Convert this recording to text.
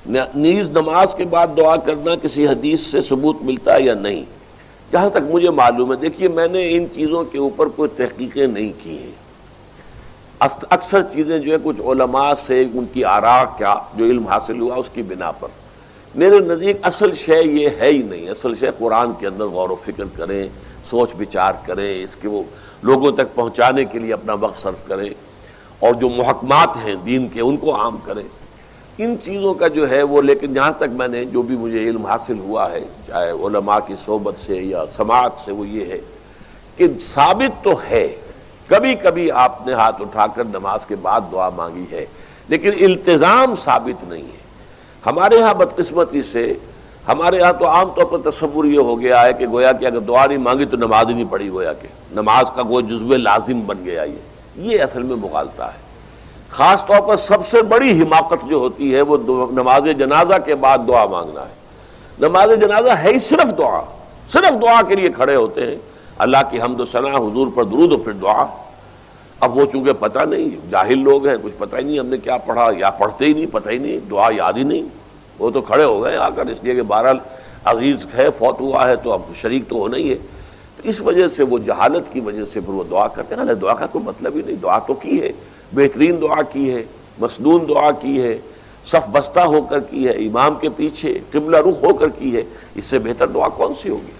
نیز نماز کے بعد دعا کرنا کسی حدیث سے ثبوت ملتا ہے یا نہیں؟ جہاں تک مجھے معلوم ہے، دیکھیے میں نے ان چیزوں کے اوپر کوئی تحقیقیں نہیں کی ہیں، اکثر چیزیں جو ہے کچھ علماء سے ان کی آراء کیا جو علم حاصل ہوا اس کی بنا پر، میرے نزدیک اصل شے یہ ہے ہی نہیں۔ اصل شے قرآن کے اندر غور و فکر کریں، سوچ بچار کریں، اس کے وہ لوگوں تک پہنچانے کے لیے اپنا وقت صرف کریں، اور جو محکمات ہیں دین کے ان کو عام کریں، ان چیزوں کا جو ہے وہ۔ لیکن جہاں تک میں نے جو بھی مجھے علم حاصل ہوا ہے چاہے علماء کی صحبت سے یا سماعت سے، وہ یہ ہے کہ ثابت تو ہے کبھی کبھی آپ نے ہاتھ اٹھا کر نماز کے بعد دعا مانگی ہے، لیکن التزام ثابت نہیں ہے۔ ہمارے ہاں بدقسمتی سے ہمارے ہاں تو عام طور پر تصور یہ ہو گیا ہے کہ گویا کہ اگر دعا نہیں مانگی تو نماز ہی نہیں پڑھی، گویا کہ نماز کا کوئی جزو لازم بن گیا۔ یہ اصل میں مغالطہ ہے۔ خاص طور پر سب سے بڑی حماقت جو ہوتی ہے وہ نماز جنازہ کے بعد دعا مانگنا ہے۔ نماز جنازہ ہے ہی صرف دعا، صرف دعا کے لیے کھڑے ہوتے ہیں، اللہ کی حمد و ثنا، حضور پر درود و پھر دعا۔ اب وہ چونکہ پتہ نہیں، جاہل لوگ ہیں، کچھ پتہ ہی نہیں ہم نے کیا پڑھا، یا پڑھتے ہی نہیں، پتہ ہی نہیں، دعا یاد ہی نہیں، وہ تو کھڑے ہو گئے آ کر، اس لیے کہ بہرحال عزیز ہے، فوت ہوا ہے تو اب شریک تو ہونا ہی ہے۔ تو اس وجہ سے وہ جہالت کی وجہ سے پھر وہ دعا کرتے ہیں۔ دعا کا کوئی مطلب ہی نہیں، دعا تو کی ہے، بہترین دعا کی ہے، مسنون دعا کی ہے، صف بستہ ہو کر کی ہے، امام کے پیچھے قبلہ رخ ہو کر کی ہے، اس سے بہتر دعا کون سی ہوگی؟